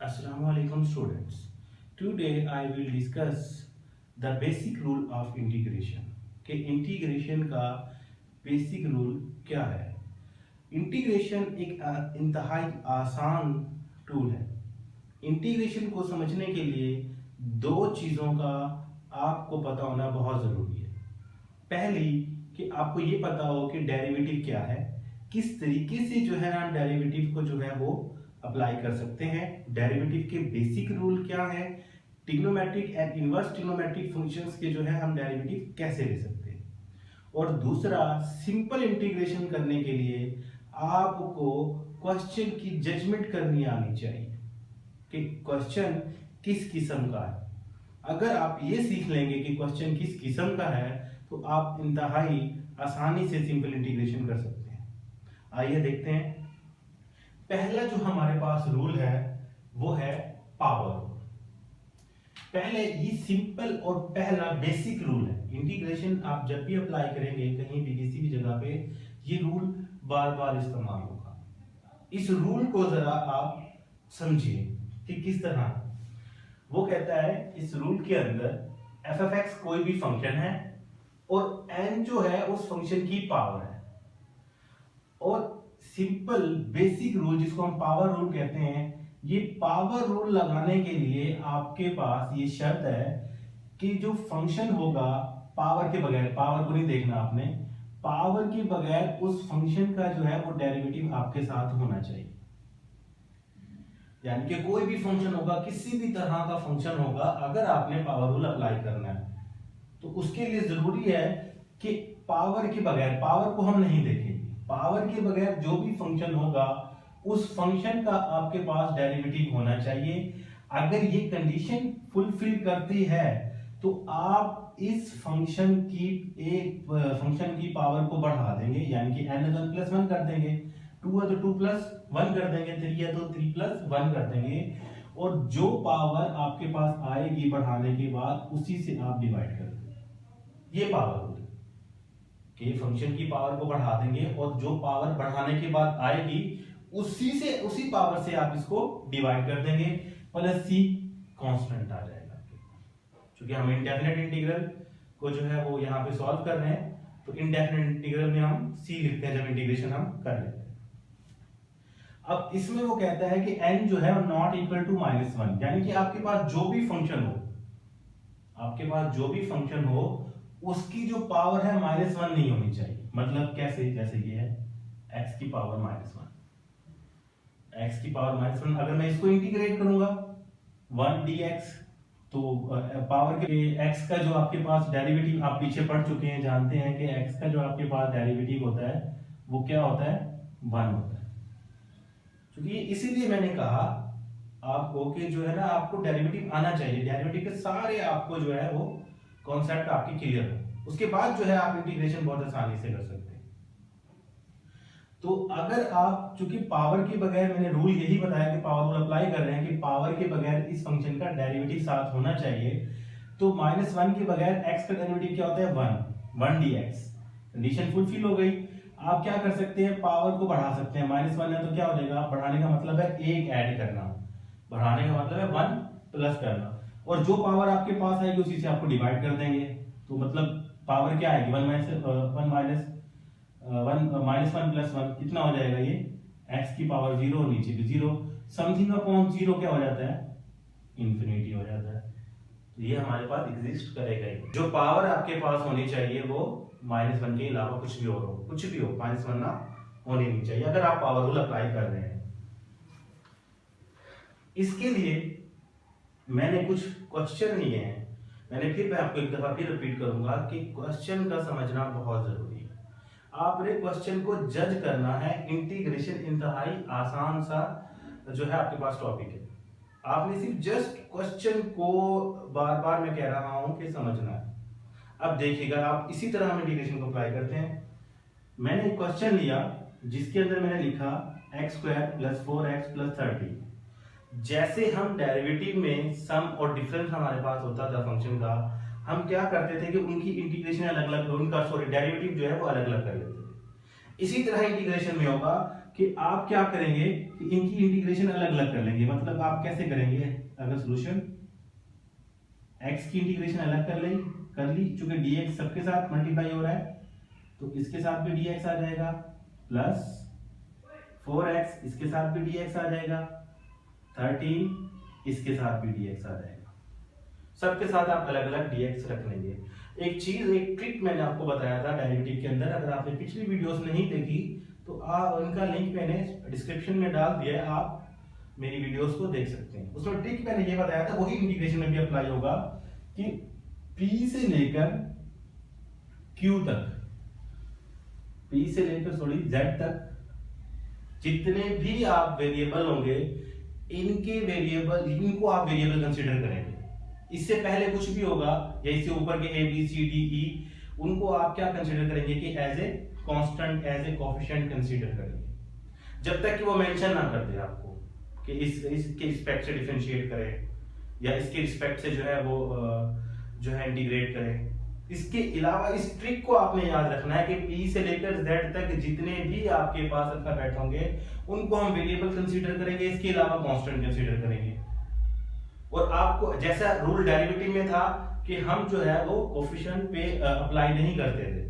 Assalamu alaikum students. Today I will discuss the basic rule of integration. कि integration का basic rule क्या है। Integration एक इंतहाई आसान टूल है। इंटीग्रेशन को समझने के लिए दो चीज़ों का आपको पता होना बहुत ज़रूरी है। पहली कि आपको ये पता हो कि डेरिवेटिव क्या है, किस तरीके से जो है हम डेरिवेटिव को जो है वो अप्लाई कर सकते हैं, डेरिवेटिव के बेसिक रूल क्या है, trigonometric and inverse trigonometric functions के जो है हम डेरिवेटिव कैसे ले सकते हैं। और दूसरा, सिंपल इंटीग्रेशन करने के लिए आपको क्वेश्चन की जजमेंट करनी आनी चाहिए कि क्वेश्चन किस किस्म का है। अगर आप ये सीख लेंगे कि क्वेश्चन किस किस्म का है तो आप इंतहाई आसानी से सिंपल इंटीग्रेशन कर सकते हैं। आइए देखते हैं। पहला जो हमारे पास रूल है वो है पावर रूल। पहले ये सिंपल और पहला बेसिक रूल है। इंटीग्रेशन आप जब भी अप्लाई करेंगे कहीं भी किसी भी जगह पे ये रूल बार बार इस्तेमाल होगा। इस रूल को जरा आप समझिए कि किस तरह। वो कहता है इस रूल के अंदर एफ एफ एक्स कोई भी फंक्शन है और एन जो है उस फंक्शन की पावर है। और सिंपल बेसिक रूल जिसको हम पावर रूल कहते हैं, ये पावर रूल लगाने के लिए आपके पास ये शर्त है कि जो फंक्शन होगा पावर के बगैर, पावर को नहीं देखना आपने, पावर के बगैर उस फंक्शन का जो है वो डेरिवेटिव आपके साथ होना चाहिए। यानी कि कोई भी फंक्शन होगा, किसी भी तरह का फंक्शन होगा, अगर आपने पावर रूल अप्लाई करना है तो उसके लिए जरूरी है कि पावर के बगैर, पावर को हम नहीं देखेंगे, पावर के बगैर जो भी फंक्शन होगा उस फंक्शन का आपके पास डेरिवेटिव होना चाहिए। अगर ये कंडीशन फुलफिल करती है तो आप इस फंक्शन की पावर को बढ़ा देंगे, यानी कि n है तो n+1 कर देंगे, 2 है तो 2+1 कर देंगे, 3 है तो 3+1 कर देंगे, और जो पावर आपके पास आएगी बढ़ाने के बाद उसी से आप डिवाइड कर देंगे। ये पावर होगी कि फंक्शन की पावर को बढ़ा देंगे और जो पावर बढ़ाने के बाद आएगी उसी पावर से आप इसको डिवाइड कर देंगे, प्लस सी कांस्टेंट आ जाएगा। क्योंकि हम इंडेफिनेट इंटीग्रल को जो है वो यहाँ पे सॉल्व कर रहे हैं तो इंडेफिनेट इंटीग्रल में हम सी लिखते हैं जब इंटीग्रेशन हम कर लेते हैं। अब इसमें वो कहता है कि n जो है नॉट इक्वल टू -1, यानी कि आपके पास जो भी फंक्शन हो, आपके पास जो भी फंक्शन हो उसकी जो पावर है -1 नहीं होनी चाहिए। मतलब कैसे? जैसे ये है x की पावर -1, x की पावर -1, अगर मैं इसको इंटीग्रेट करूंगा 1 dx तो पावर के x का जो आपके पास डेरिवेटिव आप पीछे पढ़ चुके हैं, जानते हैं कि x का जो आपके पास डेरिवेटिव होता है वो क्या होता है? 1 होता है। क्योंकि इसीलिए मैंने कहा आपको कि जो है ना आपको डेरिवेटिव आना चाहिए, डेरिवेटिव के सारे आपको जो है वो कॉन्सेप्ट आपकी क्लियर हो, उसके बाद जो है आप इंटीग्रेशन बहुत आसानी से कर सकते हैं। तो अगर आप, चूंकि पावर के बगैर, मैंने रूल यही बताया कि पावर रूल अप्लाई कर रहे हैं कि पावर के बगैर इस फंक्शन का डेरिवेटिव साथ होना चाहिए, तो -1 के बगैर x का डेरिवेटिव क्या होता है? 1 dx। कंडीशन फुलफिल हो गई। आप क्या कर सकते हैं? पावर को बढ़ा सकते हैं। -1 है तो क्या हो जाएगा? बढ़ाने का मतलब है 1 ऐड करना, बढ़ाने का मतलब है 1 प्लस करना, और जो पावर आपके पास आएगी उसी से आपको डिवाइड कर देंगे। तो मतलब पावर क्या आएगी? 1 प्लस 1 कितना हो जाएगा? ये x की पावर 0, नीचे भी 0, समथिंग अपॉन 0 क्या हो जाता है? इंफिनिटी हो जाता है। तो ये हमारे पास एग्जिस्ट करेगा ही। जो पावर आपके पास होनी चाहिए वो -1 के अलावा कुछ भी और हो, कुछ भी हो, -1 ना होनी नहीं चाहिए अगर आप पावर रूल अप्लाई कर रहे हैं। इसके लिए मैंने कुछ क्वेश्चन लिए हैं, मैं आपको एक दफा फिर रिपीट करूंगा कि क्वेश्चन का समझना बहुत जरूरी है। आपने क्वेश्चन को जज करना है। इंटीग्रेशन इंतहाई आसान सा जो है आपके पास टॉपिक है, आपने सिर्फ जस्ट क्वेश्चन को बार बार मैं कह रहा हूं कि समझना है। अब देखिएगा, आप इसी तरह हम इंटीग्रेशन को अप्लाई करते हैं। मैंने एक क्वेश्चन लिया जिसके अंदर मैंने लिखा x² + 4x + 30। जैसे हम डेरिवेटिव में सम और डिफरेंस हमारे पास होता था फंक्शन का, हम क्या करते थे कि उनकी इंटीग्रेशन अलग अलग, उनका डेरिवेटिव जो है वो अलग अलग कर लेते थे। इसी तरह इंटीग्रेशन में होगा कि आप क्या करेंगे कि इनकी इंटीग्रेशन अलग अलग कर लेंगे। मतलब आप कैसे करेंगे, अगर सोल्यूशन x की इंटीग्रेशन अलग कर ली, चूंकि dx सबके साथ मल्टीप्लाई हो रहा है तो इसके साथ भी dx आ जाएगा, प्लस 4x इसके साथ भी dx आ जाएगा, 13 इसके साथ भी dx आ जाएगा। सबके साथ आप अलग अलग dx रख लेंगे। एक ट्रिक मैंने आपको बताया था डेरिवेटिव के अंदर, अगर आपने पिछली वीडियोस नहीं देखी तो उनका लिंक मैंने डिस्क्रिप्शन में डाल दिया है, आप मेरी वीडियोस को देख सकते हैं। उसमें ट्रिक मैंने ये बताया था, वही इंटीग्रेशन में भी अप्लाई होगा कि P से लेकर Q तक, P से लेकर Z तक जितने भी आप वेरिएबल होंगे इनको आप वेरिएबल कंसीडर करेंगे। इससे पहले कुछ भी होगा या इससे ऊपर के A B C D E उनको आप क्या कंसीडर करेंगे कि as a constant, as a coefficient consider करेंगे, जब तक कि वो मेंशन ना कर दे आपको कि इसके रिस्पेक्ट से डिफरेंशिएट करें या इसके रिस्पेक्ट से जो है वो जो है इंटीग्रेट करें। इसके अलावा इस ट्रिक को आपने याद रखना है कि P से लेकर Z तक जितने भी आपके पास अल्फाबेट होंगे उनको हम वेरिएबल कंसीडर करेंगे, इसके अलावा कांस्टेंट कंसीडर करेंगे। और आपको जैसा रूल डेरिवेटिव में था कि हम जो है वो कोएफिशिएंट पे अप्लाई नहीं करते थे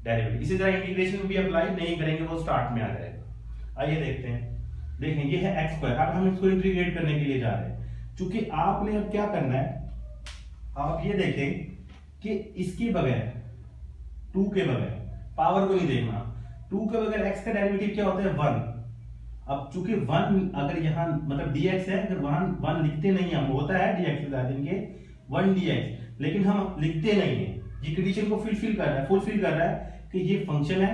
डेरिवेटिव, इसी तरह इंटीग्रेशन में भी अप्लाई नहीं करेंगे, वो स्टार्ट में आ जाएगा। आइए देखते हैं। देखें ये है x स्क्वायर, अब हम इसको इंटीग्रेट करने के लिए जा रहे हैं। चूंकि आपने अब क्या करना है, आप ये देखें कि इसके बगैर 2 के बगैर पावर को नहीं देखना, 2 के बगैर x का डेरिवेटिव क्या होता है 1। अब चूंकि 1 अगर यहां मतलब dx है, अगर वहां 1 लिखते नहीं हम, होता है dx बता देंगे 1 dx, लेकिन हम लिखते नहीं है। ये कंडीशन को फुलफिल कर रहा है कि ये फंक्शन है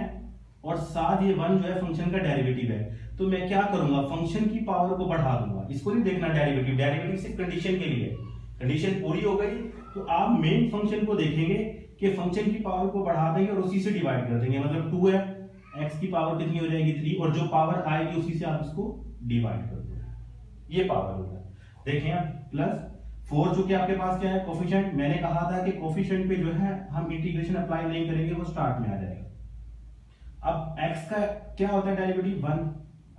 और साथ ये 1 जो है फंक्शन का डेरिवेटिव है। तो मैं क्या करूंगा, फंक्शन की पावर को बढ़ा दूंगा, इसको नहीं देखना डेरिवेटिव सिर्फ कंडीशन के लिए। कंडीशन पूरी हो गई तो आप मेन फंक्शन को देखेंगे कि फंक्शन की पावर को बढ़ा देंगे और उसी से डिवाइड कर देंगे। मतलब 2 है, x की पावर कितनी हो जाएगी 3, और जो पावर आएगी उसी से आप इसको डिवाइड कर दो, ये पावर होगा। देखें आप प्लस 4 चूंकि आपके पास क्या है कोफिशिएंट, मैंने कहा था कि कोफिशिएंट पे जो है हम इंटीग्रेशन अप्लाई नहीं करेंगे, वो स्टार्ट में आ जाएगा। अब x का क्या होता है डेरिवेटिव 1,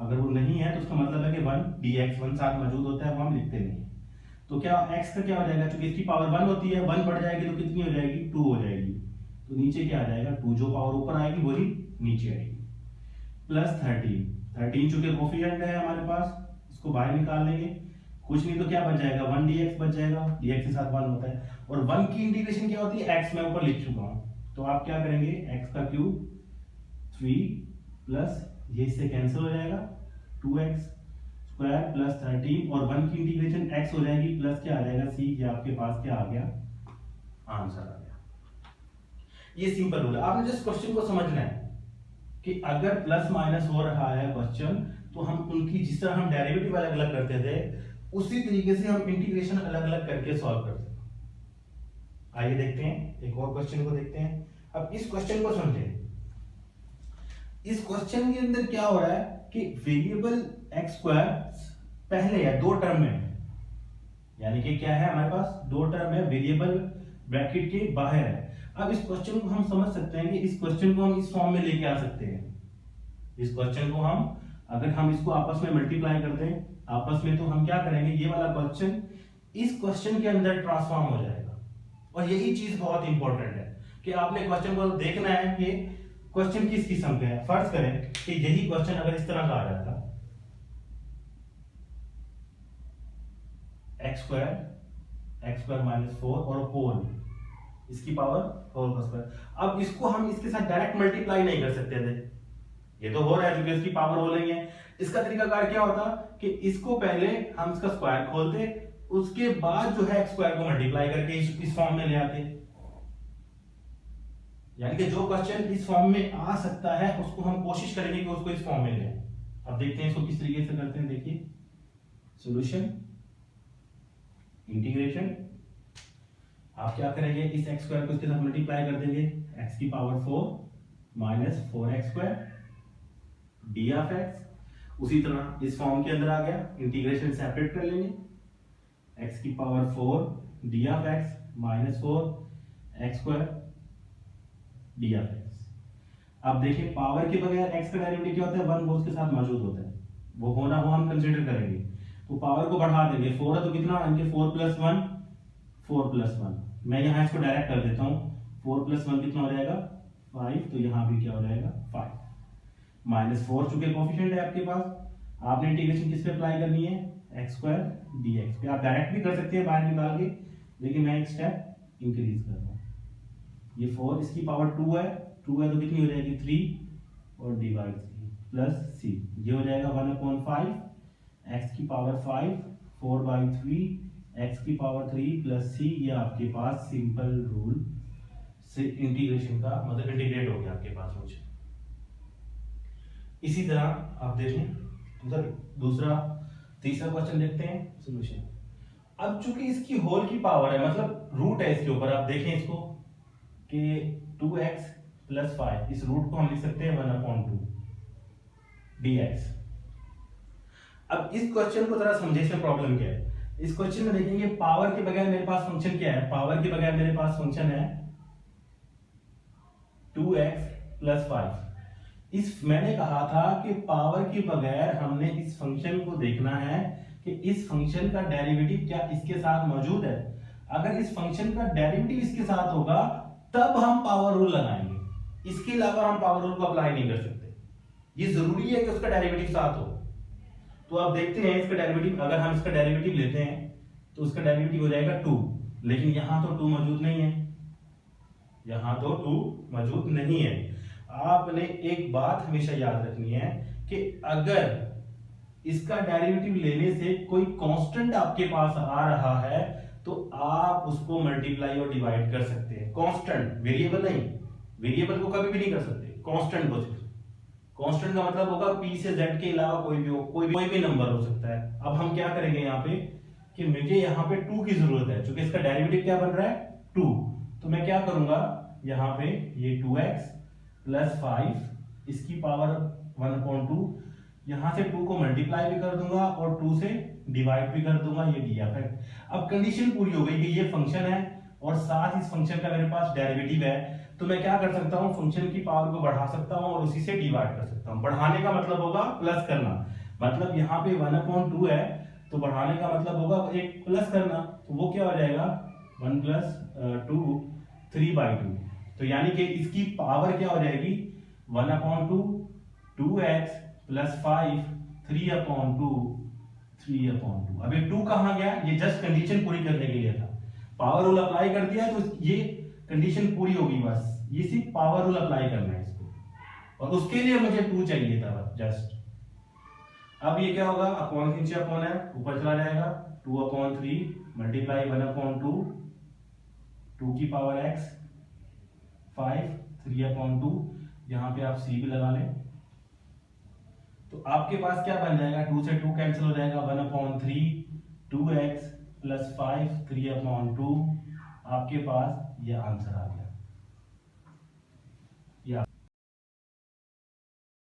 अगर वो नहीं है तो उसका मतलब है कि 1 dx 1 साथ मौजूद होता है, वो हम लिखते नहीं है। तो क्या x का क्या हो जाएगा, क्योंकि इसकी पावर 1 होती है, 1 बढ़ जाएगी तो कितनी हो जाएगी 2 हो जाएगी, तो नीचे क्या आ जाएगा 2, जो पावर ऊपर आएगी वही नीचे आएगी, प्लस 13 चूंकि कोफिशिएंट है हमारे पास, इसको बाहर निकाल लेंगे, कुछ नहीं तो क्या बच जाएगा 1 dx बच जाएगा, dx के साथ 1 होता है, और 1 की इंटीग्रेशन क्या होती है x मैं ऊपर लिख चुका हूं, तो आप क्या करेंगे x का क्यूब 3 प्लस ये इससे कैंसिल हो जाएगा 2x स्क्वायर प्लस 13, और 1 की इंटीग्रेशन x हो जाएगी प्लस क्या आ जाएगा c, ये आपके पास क्या आ गया आंसर आ गया। ये सिंपल रूल है, आपने जस्ट क्वेश्चन को समझना है कि अगर प्लस माइनस हो रहा है क्वेश्चन तो हम उनकी जिस तरह हम डेरिवेटिव अलग अलग करते थे उसी तरीके से हम इंटीग्रेशन अलग अलग करके सॉल्व करते हैं। आइए देखते हैं एक और क्वेश्चन को देखते हैं। अब इस क्वेश्चन को समझें। इस क्वेश्चन के अंदर क्या हो रहा है कि वेरिएबल x स्क्वायर पहले है 2 टर्म में, यानी कि क्या है हमारे पास 2 टर्म है, वेरिएबल ब्रैकेट के बाहर है। अब इस क्वेश्चन को हम समझ सकते हैं कि इस क्वेश्चन को हम इस फॉर्म में लेके आ सकते हैं। इस क्वेश्चन को हम अगर हम इसको आपस में मल्टीप्लाई करते हैं आपस में, तो हम क्या करेंगे, ये वाला क्वेश्चन इस क्वेश्चन के अंदर ट्रांसफॉर्म हो जाएगा। और यही चीज बहुत इंपॉर्टेंट है कि आपने क्वेश्चन को देखना है कि क्वेश्चन किस किस्म का है। फर्ज करें कि यही क्वेश्चन अगर इस तरह का आ जाता x स्क्वायर माइनस 4 और होल इसकी पावर होल का स्क्वायर, अब इसको हम इसके साथ डायरेक्ट मल्टीप्लाई नहीं कर सकते थे, ये तो हो रहा है क्योंकि इसकी पावर हो रही है। इसका तरीकाकार क्या होता कि इसको पहले हम इसका स्क्वायर खोलते, उसके बाद जो है x स्क्वायर को मल्टीप्लाई करके इस फॉर्म में ले आते। यानी कि जो क्वेश्चन इस फॉर्म में आ सकता है उसको हम कोशिश करेंगे कि उसको इस फॉर्म में ले। अब देखते हैं इसको किस तरीके से करते हैं। देखिए सॉल्यूशन इंटीग्रेशन, आप क्या करेंगे इस x स्क्वायर को इसके साथ मल्टीप्लाई कर देंगे, x की power 4 minus 4x square D of x। उसी तरह इस फॉर्म के अंदर आ गया, इंटीग्रेशन सेपरेट कर लेंगे, x की power 4 D of x minus 4 x square D of x। अब देखिए पावर के बगैर x का डेरिवेटिव क्या होता है, 1 वो उसके साथ मौजूद होता है, वो होना वो हम कंसीडर करेंगे। तो पावर को बढ़ा देंगे, 4 है तो कितना इनके 4 + 1 4 + 1, मैं यहाँ इसको डायरेक्ट कर देता हूँ, 4 + 1 कितना हो जाएगा 5, तो यहाँ भी क्या हो जाएगा 5 -4 चूंकि कोफिशिएंट है आपके पास, आपने इंटीग्रेशन किस पे अप्लाई करनी है x² dx पे। आप डायरेक्ट भी कर सकते हैं बाहर निकाल के, लेकिन मैं एक स्टेप इंक्रीज कर रहा हूँ। ये 4 इसकी पावर 2 है तो कितनी हो जाएगी 3 और डिवाइड प्लस c, ये हो जाएगा 1/5 x की पावर 5 4/3 x की पावर 3 प्लस c। ये आपके पास सिंपल रूल से इंटीग्रेशन का मतलब इंटीग्रेट हो गया आपके पास फंक्शन। इसी तरह आप देखें दूसरा तीसरा क्वेश्चन देखते हैं सॉल्यूशन। अब चूंकि इसकी होल की पावर है मतलब रूट है इसके ऊपर, आप देखें इसको कि 2x + 5, इस रूट को हम लिख सकते हैं 1/2 dx। अब इस क्वेश्चन को जरा समझे, इसमें प्रॉब्लम क्या है। इस क्वेश्चन में देखेंगे पावर के बगैर मेरे पास फंक्शन क्या है, पावर के बगैर मेरे पास फंक्शन है 2x + 5। इस मैंने कहा था कि पावर के बगैर हमने इस फंक्शन को देखना है कि इस फंक्शन का डेरिवेटिव क्या इसके साथ मौजूद है। अगर इस फंक्शन का डेरिवेटिव इसके साथ होगा तब हम पावर रूल लगाएंगे, इसके अलावा हम पावर रूल को अप्लाई नहीं कर सकते। ये जरूरी है कि उसका डेरिवेटिव साथ हो। तो आप देखते हैं इसका डेरिवेटिव, अगर हम इसका डेरिवेटिव लेते हैं तो उसका डेरिवेटिव हो जाएगा 2, लेकिन यहां तो 2 मौजूद नहीं है, यहां तो 2 मौजूद नहीं है। आपने एक बात हमेशा याद रखनी है कि अगर इसका डेरिवेटिव लेने से कोई कांस्टेंट आपके पास आ रहा है तो आप उसको मल्टीप्लाई और डिवाइड कर सकते हैं। कांस्टेंट, वेरिएबल नहीं, वेरिएबल को कभी भी नहीं कर सकते, कांस्टेंट को सिर्फ। कांस्टेंट का मतलब होगा p से z के अलावा कोई भी हो, कोई भी नंबर हो सकता है। अब हम क्या करेंगे यहाँ पे कि मुझे यहाँ पे 2 की जरूरत है, क्योंकि इसका डेरिवेटिव क्या बन रहा है 2। तो मैं क्या करूंगा यहाँ पे ये 2x + 5 इसकी पावर 1/2, यहां से 2 को मल्टीप्लाई भी कर दूंगा और 2 से डिवाइड भी कर दूंगा, ये df है। अब कंडीशन पूरी हो गई कि ये फंक्शन है और साथ इस फंक्शन का मेरे पास डेरिवेटिव है, तो मैं क्या कर सकता हूं फंक्शन की पावर को बढ़ा सकता हूं और उसी से डिवाइड कर सकता हूं। बढ़ाने का मतलब होगा प्लस करना, मतलब यहाँ पे 1/2 है तो बढ़ाने का मतलब होगा एक प्लस करना, तो वो क्या हो जाएगा 1 + 2 3/2। तो यानी कि इसकी पावर क्या हो जाएगी 1/2 2x + 5 3/2 3/2। अब ये 2 कहां गया, ये जस्ट कंडीशन पूरी करने के लिए था। पावर रूल अप्लाई कर दिया तो ये कंडीशन पूरी होगी, बस ये सिर्फ पावर रूल अप्लाई करना है इसको, और उसके लिए मुझे 2 चाहिए था जस्ट। अब ये क्या होगा, अपॉन के नीचे अपॉन है, ऊपर चला जाएगा 2/3 मल्टीप्लाई 1/2 2 की पावर x 5 3/2, यहां पे आप c भी लगा लें तो आपके पास क्या बन जाएगा, 2 से 2 कैंसिल हो जाएगा, 1/3 2x + 5 3/2। आपके पास ये आंसर आ गया।